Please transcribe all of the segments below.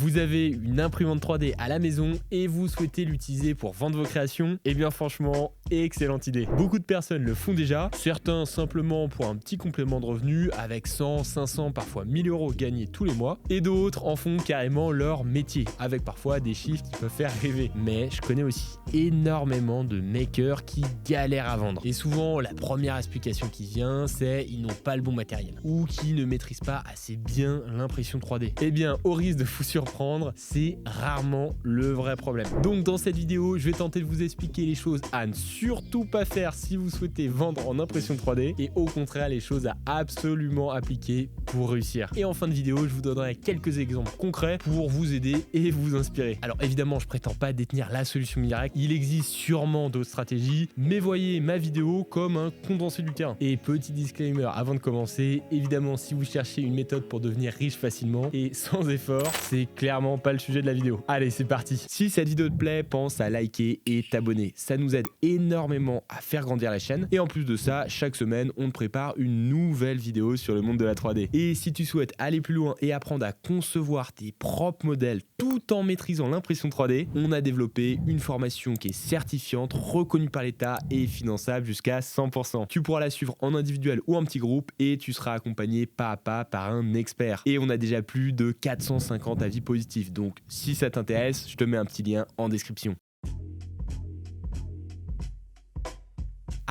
Vous avez une imprimante 3D à la maison et vous souhaitez l'utiliser pour vendre vos créations? Eh bien franchement, excellente idée. Beaucoup de personnes le font déjà, certains simplement pour un petit complément de revenus avec 100, 500, parfois 1000 euros gagnés tous les mois, et d'autres en font carrément leur métier, avec parfois des chiffres qui peuvent faire rêver. Mais je connais aussi énormément de makers qui galèrent à vendre. Et souvent, la première explication qui vient, c'est ils n'ont pas le bon matériel ou qui ne maîtrisent pas assez bien l'impression 3D. Eh bien, au risque de vous surprendre, c'est rarement le vrai problème. Donc dans cette vidéo, je vais tenter de vous expliquer les choses à ne surtout pas faire si vous souhaitez vendre en impression 3D et au contraire les choses à absolument appliquer pour réussir. Et en fin de vidéo, je vous donnerai quelques exemples concrets pour vous aider et vous inspirer. Alors évidemment, je prétends pas détenir la solution miracle, il existe sûrement d'autres stratégies, mais voyez ma vidéo comme un condensé du terrain. Et petit disclaimer avant de commencer, évidemment si vous cherchez une méthode pour devenir riche facilement et sans effort, c'est clairement pas le sujet de la vidéo. Allez, c'est parti. Si cette vidéo te plaît, pense à liker et t'abonner. Ça nous aide énormément à faire grandir la chaîne. Et en plus de ça, chaque semaine, on te prépare une nouvelle vidéo sur le monde de la 3D. Et si tu souhaites aller plus loin et apprendre à concevoir tes propres modèles tout en maîtrisant l'impression 3D, on a développé une formation qui est certifiante, reconnue par l'État et finançable jusqu'à 100%. Tu pourras la suivre en individuel ou en petit groupe et tu seras accompagné pas à pas par un expert. Et on a déjà plus de 450 avis positifs. Donc si ça t'intéresse, je te mets un petit lien en description.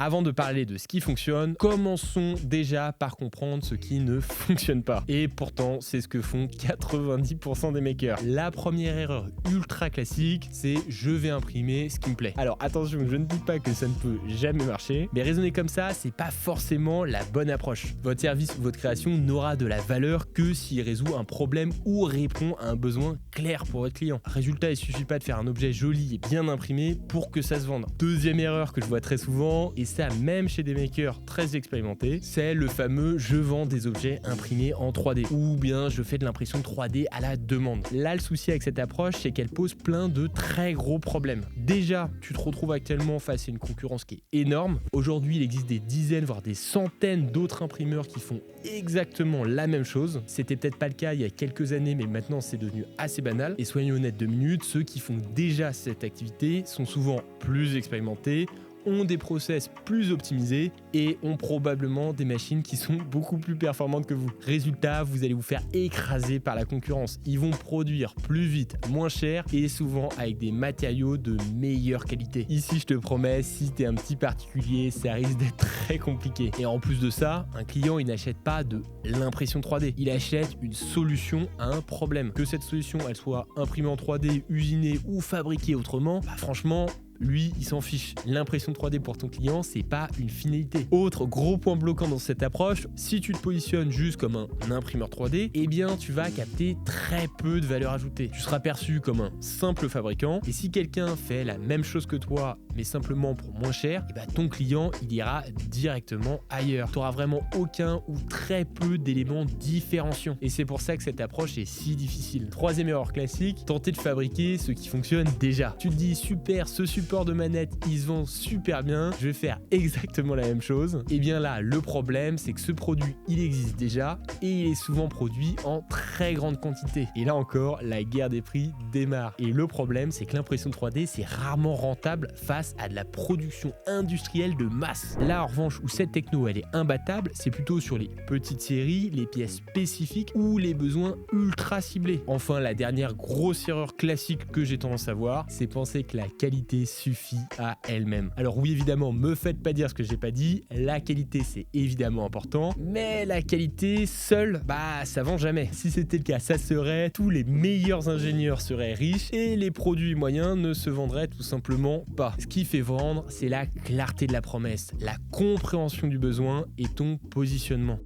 Avant de parler de ce qui fonctionne, commençons déjà par comprendre ce qui ne fonctionne pas. Et pourtant, c'est ce que font 90% des makers. La première erreur ultra classique, c'est je vais imprimer ce qui me plaît. Alors attention, je ne dis pas que ça ne peut jamais marcher, mais raisonner comme ça, c'est pas forcément la bonne approche. Votre service ou votre création n'aura de la valeur que s'il résout un problème ou répond à un besoin clair pour votre client. Résultat, il suffit pas de faire un objet joli et bien imprimé pour que ça se vende. Deuxième erreur que je vois très souvent, et ça même chez des makers très expérimentés, c'est le fameux je vends des objets imprimés en 3D ou bien je fais de l'impression 3D à la demande. Là, le souci avec cette approche, c'est qu'elle pose plein de très gros problèmes. Déjà, tu te retrouves actuellement face à une concurrence qui est énorme. Aujourd'hui, il existe des dizaines, voire des centaines d'autres imprimeurs qui font exactement la même chose. C'était peut-être pas le cas il y a quelques années, mais maintenant c'est devenu assez banal. Et soyons honnêtes 2 minutes, ceux qui font déjà cette activité sont souvent plus expérimentés, ont des process plus optimisés et ont probablement des machines qui sont beaucoup plus performantes que vous. Résultat, vous allez vous faire écraser par la concurrence. Ils vont produire plus vite, moins cher et souvent avec des matériaux de meilleure qualité. Ici, je te promets, si t'es un petit particulier, ça risque d'être très compliqué. Et en plus de ça, un client, il n'achète pas de l'impression 3D. Il achète une solution à un problème. Que cette solution, elle soit imprimée en 3D, usinée ou fabriquée autrement, franchement, lui, il s'en fiche. L'impression 3D pour ton client, c'est pas une finalité. Autre gros point bloquant dans cette approche, si tu te positionnes juste comme un imprimeur 3D, eh bien, tu vas capter très peu de valeur ajoutée. Tu seras perçu comme un simple fabricant. Et si quelqu'un fait la même chose que toi, mais simplement pour moins cher, eh ben, ton client, il ira directement ailleurs. Tu n'auras vraiment aucun ou très peu d'éléments différenciants. Et c'est pour ça que cette approche est si difficile. Troisième erreur classique, tenter de fabriquer ce qui fonctionne déjà. Tu te dis, super, ce support de manette, il se vend super bien, je vais faire exactement la même chose. Et bien là, le problème, c'est que ce produit, il existe déjà et il est souvent produit en très grande quantité. Et là encore, la guerre des prix démarre. Et le problème, c'est que l'impression 3D, c'est rarement rentable face à de la production industrielle de masse. Là, en revanche, où cette techno, elle est imbattable, c'est plutôt sur les petites séries, les pièces spécifiques ou les besoins ultra ciblés. Enfin, la dernière grosse erreur classique que j'ai tendance à voir, c'est penser que la qualité suffit à elle-même. Alors oui, évidemment, me faites pas dire ce que j'ai pas dit, la qualité c'est évidemment important, mais la qualité seule, ça vend jamais. Si c'était le cas, ça serait tous les meilleurs ingénieurs seraient riches et les produits moyens ne se vendraient tout simplement pas. Ce qui fait vendre, c'est la clarté de la promesse, la compréhension du besoin et ton positionnement.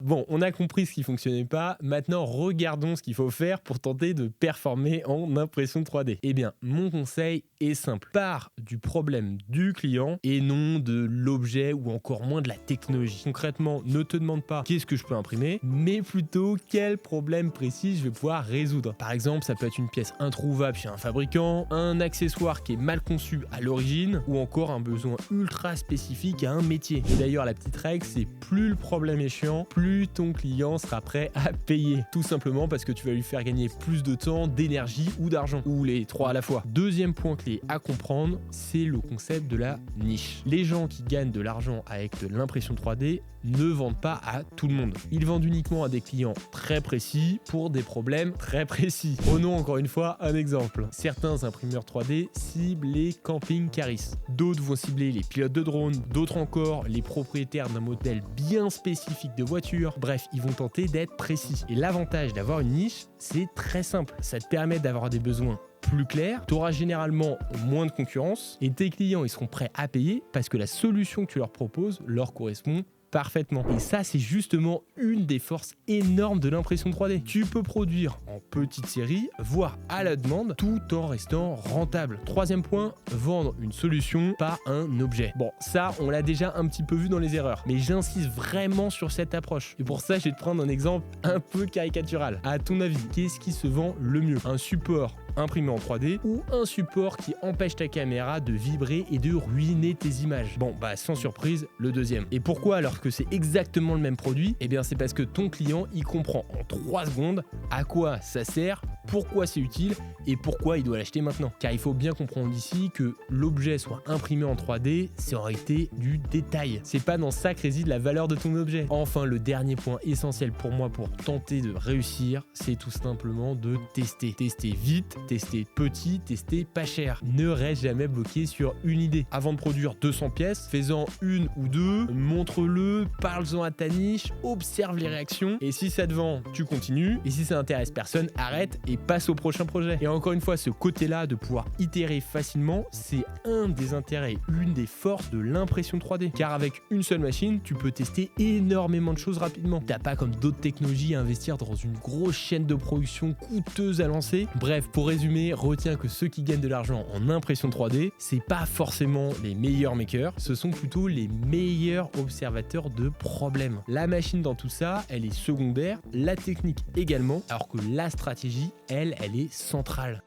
Bon, on a compris ce qui fonctionnait pas, maintenant regardons ce qu'il faut faire pour tenter de performer en impression 3D. Eh bien, mon conseil est simple. Pars du problème du client et non de l'objet ou encore moins de la technologie. Concrètement, ne te demande pas qu'est-ce que je peux imprimer, mais plutôt quel problème précis je vais pouvoir résoudre. Par exemple, ça peut être une pièce introuvable chez un fabricant, un accessoire qui est mal conçu à l'origine ou encore un besoin ultra spécifique à un métier. Et d'ailleurs, la petite règle, c'est plus le problème est chiant, plus plus ton client sera prêt à payer. Tout simplement parce que tu vas lui faire gagner plus de temps, d'énergie ou d'argent, ou les trois à la fois. Deuxième point clé à comprendre, c'est le concept de la niche. Les gens qui gagnent de l'argent avec de l'impression 3D ne vendent pas à tout le monde. Ils vendent uniquement à des clients très précis pour des problèmes très précis. Prenons encore une fois un exemple. Certains imprimeurs 3D ciblent les camping-caristes. D'autres vont cibler les pilotes de drones, d'autres encore les propriétaires d'un modèle bien spécifique de voiture. Bref, ils vont tenter d'être précis. Et l'avantage d'avoir une niche, c'est très simple. Ça te permet d'avoir des besoins plus clair, tu auras généralement moins de concurrence et tes clients ils seront prêts à payer parce que la solution que tu leur proposes leur correspond parfaitement. Et ça, c'est justement une des forces énormes de l'impression 3D. Tu peux produire en petite série, voire à la demande, tout en restant rentable. Troisième point, vendre une solution, pas un objet. Bon, ça, on l'a déjà un petit peu vu dans les erreurs, mais j'insiste vraiment sur cette approche. Et pour ça, je vais te prendre un exemple un peu caricatural. À ton avis, qu'est-ce qui se vend le mieux? Un support imprimé en 3D ou un support qui empêche ta caméra de vibrer et de ruiner tes images? Bon, bah sans surprise, le deuxième. Et pourquoi alors que c'est exactement le même produit? Eh bien c'est parce que ton client, il comprend en 3 secondes à quoi ça sert, pourquoi c'est utile et pourquoi il doit l'acheter maintenant. Car il faut bien comprendre ici que l'objet soit imprimé en 3D, c'est en réalité du détail. C'est pas dans ça que réside la valeur de ton objet. Enfin, le dernier point essentiel pour moi pour tenter de réussir, c'est tout simplement de tester. Tester vite, tester petit, tester pas cher. Ne reste jamais bloqué sur une idée. Avant de produire 200 pièces, fais-en une ou deux, montre-le, parle-en à ta niche, observe les réactions et si ça te vend, tu continues et si ça intéresse personne, arrête et passe au prochain projet. Et encore une fois, ce côté-là de pouvoir itérer facilement, c'est un des intérêts, une des forces de l'impression 3D. Car avec une seule machine, tu peux tester énormément de choses rapidement. T'as pas comme d'autres technologies à investir dans une grosse chaîne de production coûteuse à lancer. Bref, pour résumer, retiens que ceux qui gagnent de l'argent en impression 3D, c'est pas forcément les meilleurs makers, ce sont plutôt les meilleurs observateurs de problèmes. La machine dans tout ça, elle est secondaire, la technique également, alors que la stratégie, elle est centrale.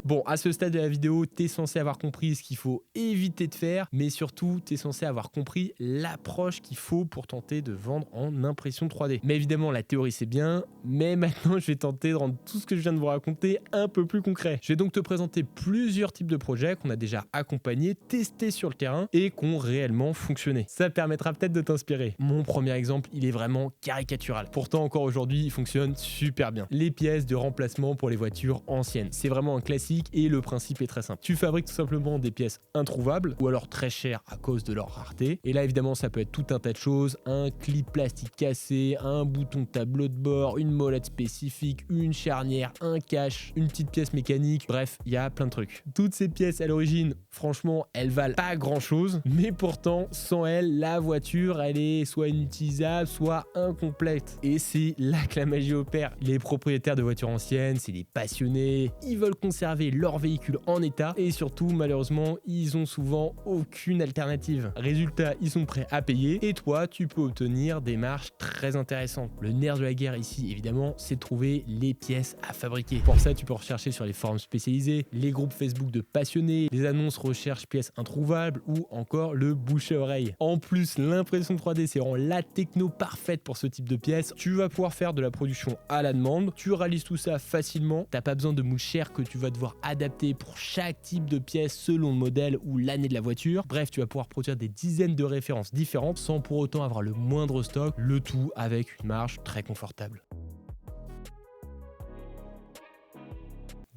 Bon, à ce stade de la vidéo, tu es censé avoir compris ce qu'il faut éviter de faire, mais surtout, tu es censé avoir compris l'approche qu'il faut pour tenter de vendre en impression 3D. Mais évidemment, la théorie c'est bien, mais maintenant je vais tenter de rendre tout ce que je viens de vous raconter un peu plus concret. Je vais donc te présenter plusieurs types de projets qu'on a déjà accompagnés, testés sur le terrain et qui ont réellement fonctionné. Ça permettra peut-être de t'inspirer. Mon premier exemple, il est vraiment caricatural. Pourtant, encore aujourd'hui, il fonctionne super bien. Les pièces de remplacement pour les voitures anciennes. C'est vraiment un classique et le principe est très simple. Tu fabriques tout simplement des pièces introuvables ou alors très chères à cause de leur rareté. Et là évidemment ça peut être tout un tas de choses, un clip plastique cassé, un bouton de tableau de bord, une molette spécifique, une charnière, un cache, une petite pièce mécanique, bref, il y a plein de trucs. Toutes ces pièces à l'origine, franchement, elles valent pas grand chose, mais pourtant sans elles, la voiture elle est soit inutilisable, soit incomplète. Et c'est là que la magie opère. Les propriétaires de voitures anciennes, c'est des passionnés, ils veulent conserver leur véhicule en état et surtout malheureusement ils ont souvent aucune alternative. Résultat, ils sont prêts à payer et toi tu peux obtenir des marges très intéressantes. Le nerf de la guerre ici évidemment c'est de trouver les pièces à fabriquer. Pour ça tu peux rechercher sur les forums spécialisés, les groupes Facebook de passionnés, les annonces recherche pièces introuvables ou encore le bouche à oreille. En plus l'impression 3D c'est vraiment la techno parfaite pour ce type de pièces. Tu vas pouvoir faire de la production à la demande, tu réalises tout ça facilement, t'as pas besoin de moules chères que tu vas devoir adapté pour chaque type de pièce selon le modèle ou l'année de la voiture. Bref, tu vas pouvoir produire des dizaines de références différentes sans pour autant avoir le moindre stock, le tout avec une marge très confortable.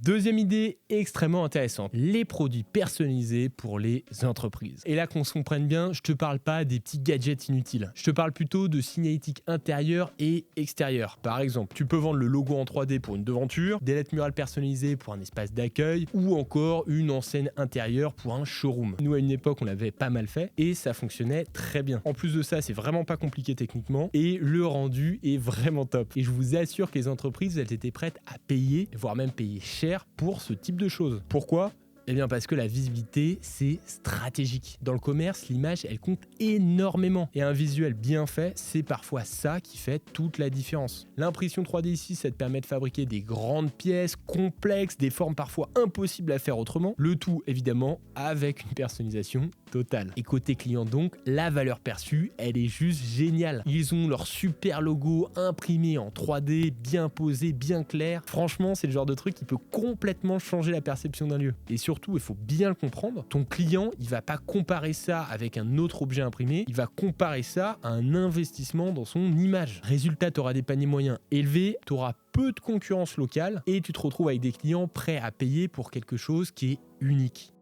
Deuxième idée extrêmement intéressante, les produits personnalisés pour les entreprises. Et là qu'on se comprenne bien, je te parle pas des petits gadgets inutiles. Je te parle plutôt de signalétique intérieure et extérieure. Par exemple, tu peux vendre le logo en 3D pour une devanture, des lettres murales personnalisées pour un espace d'accueil ou encore une enseigne intérieure pour un showroom. Nous à une époque on l'avait pas mal fait et ça fonctionnait très bien. En plus de ça, c'est vraiment pas compliqué techniquement et le rendu est vraiment top. Et je vous assure que les entreprises elles étaient prêtes à payer, voire même payer cher pour ce type de choses. Pourquoi ? Eh bien parce que la visibilité, c'est stratégique. Dans le commerce, l'image, elle compte énormément. Et un visuel bien fait, c'est parfois ça qui fait toute la différence. L'impression 3D ici, ça te permet de fabriquer des grandes pièces complexes, des formes parfois impossibles à faire autrement. Le tout, évidemment, avec une personnalisation totale. Et côté client donc, la valeur perçue, elle est juste géniale. Ils ont leur super logo imprimé en 3D, bien posé, bien clair. Franchement, c'est le genre de truc qui peut complètement changer la perception d'un lieu. Et surtout, il faut bien le comprendre, ton client, il va pas comparer ça avec un autre objet imprimé, il va comparer ça à un investissement dans son image. Résultat, tu auras des paniers moyens élevés, tu auras peu de concurrence locale et tu te retrouves avec des clients prêts à payer pour quelque chose qui est unique.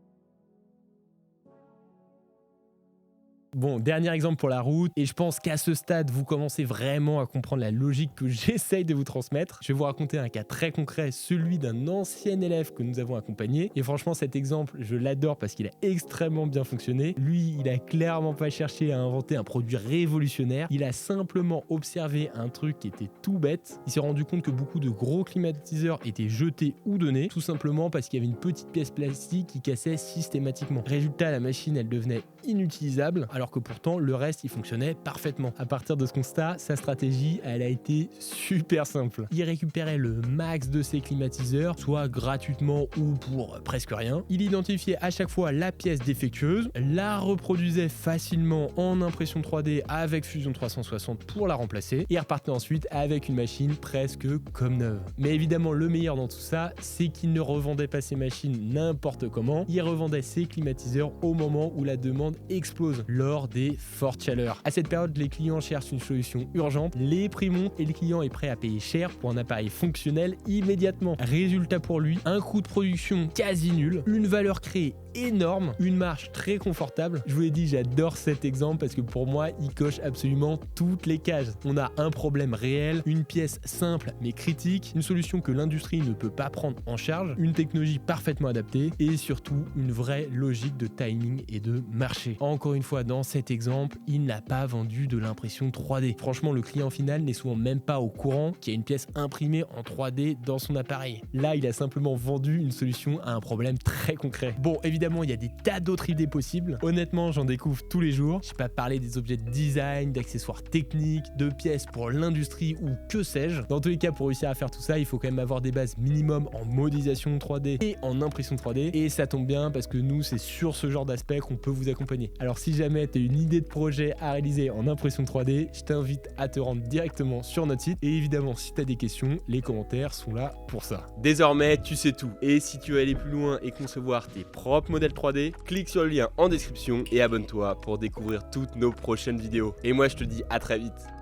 Bon, dernier exemple pour la route, et je pense qu'à ce stade, vous commencez vraiment à comprendre la logique que j'essaye de vous transmettre. Je vais vous raconter un cas très concret, celui d'un ancien élève que nous avons accompagné. Et franchement, cet exemple, je l'adore parce qu'il a extrêmement bien fonctionné. Lui, il a clairement pas cherché à inventer un produit révolutionnaire. Il a simplement observé un truc qui était tout bête. Il s'est rendu compte que beaucoup de gros climatiseurs étaient jetés ou donnés, tout simplement parce qu'il y avait une petite pièce plastique qui cassait systématiquement. Résultat, la machine, elle devenait inutilisable, alors que pourtant le reste il fonctionnait parfaitement. À partir de ce constat, sa stratégie elle a été super simple. Il récupérait le max de ses climatiseurs, soit gratuitement ou pour presque rien. Il identifiait à chaque fois la pièce défectueuse, la reproduisait facilement en impression 3D avec Fusion 360 pour la remplacer et repartait ensuite avec une machine presque comme neuve. Mais évidemment le meilleur dans tout ça, c'est qu'il ne revendait pas ses machines n'importe comment, il revendait ses climatiseurs au moment où la demande explose lors des fortes chaleurs. À cette période, les clients cherchent une solution urgente, les prix montent et le client est prêt à payer cher pour un appareil fonctionnel immédiatement. Résultat pour lui, un coût de production quasi nul, une valeur créée énorme, une marge très confortable. Je vous l'ai dit, j'adore cet exemple parce que pour moi, il coche absolument toutes les cases. On a un problème réel, une pièce simple mais critique, une solution que l'industrie ne peut pas prendre en charge, une technologie parfaitement adaptée et surtout une vraie logique de timing et de marché. Encore une fois, dans cet exemple, il n'a pas vendu de l'impression 3D. Franchement, le client final n'est souvent même pas au courant qu'il y a une pièce imprimée en 3D dans son appareil. Là, il a simplement vendu une solution à un problème très concret. Bon, évidemment, il y a des tas d'autres idées possibles. Honnêtement, j'en découvre tous les jours. Je n'ai pas parlé des objets de design, d'accessoires techniques, de pièces pour l'industrie ou que sais-je. Dans tous les cas, pour réussir à faire tout ça, il faut quand même avoir des bases minimum en modélisation 3D et en impression 3D. Et ça tombe bien parce que nous, c'est sur ce genre d'aspect qu'on peut vous accompagner. Alors si jamais tu as une idée de projet à réaliser en impression 3D, je t'invite à te rendre directement sur notre site. Et évidemment, si tu as des questions, les commentaires sont là pour ça. Désormais, tu sais tout. Et si tu veux aller plus loin et concevoir tes propres modèles 3D, clique sur le lien en description et abonne-toi pour découvrir toutes nos prochaines vidéos. Et moi, je te dis à très vite.